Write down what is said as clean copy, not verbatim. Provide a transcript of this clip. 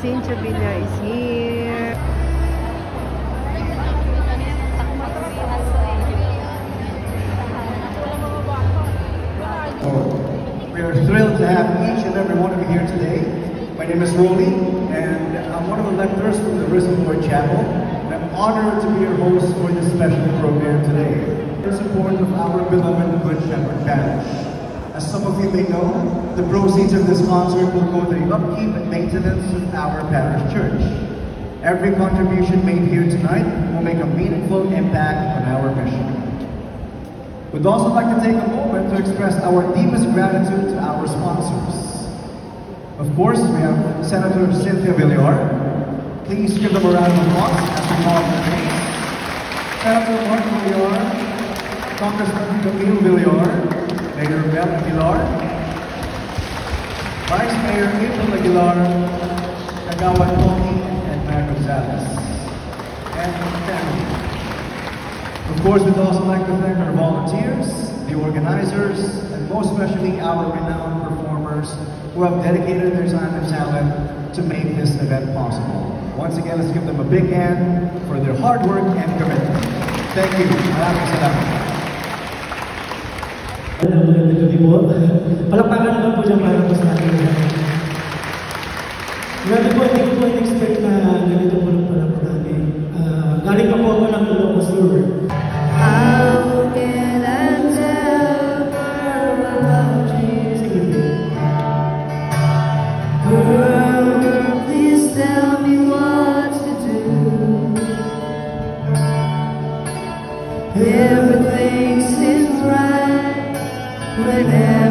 Cynthia Villa is here. We are thrilled to have each and every one of you here today. My name is Rolly, and I'm one of the lecturers from the Risen Lord Chapel. And I'm honored to be your host for this special program today, in support of our beloved Good Shepherd Parish. As some of you may know, the proceeds of this concert will go to the upkeep and maintenance of our parish church. Every contribution made here tonight will make a meaningful impact on our mission. We'd also like to take a moment to express our deepest gratitude to our sponsors. Of course, we have Senator Cynthia Villar. Please give them a round of applause as we call her name. Senator Mark Villar, Congressman Camille Villar, Mayor Bel Aguilar, Vice Mayor April Aguilar, Kagawan Tony, and Mayor Gonzalez, and family. Of course, we'd also like to thank our volunteers, the organizers, and most especially our renowned performers who have dedicated their time and talent to make this event possible. Once again, let's give them a big hand for their hard work and commitment. Thank you. Maraming salamat. Magandang gabi po. Palakpakan naman po dyan para po sa ating lahat. Grabe po, hindi ko po in-expect na ganito po lang pala po namin. Galing pa po ako ng Ilocos Sur. How can I tell her about you? Girl, please tell me what to do. Everything seems right whenever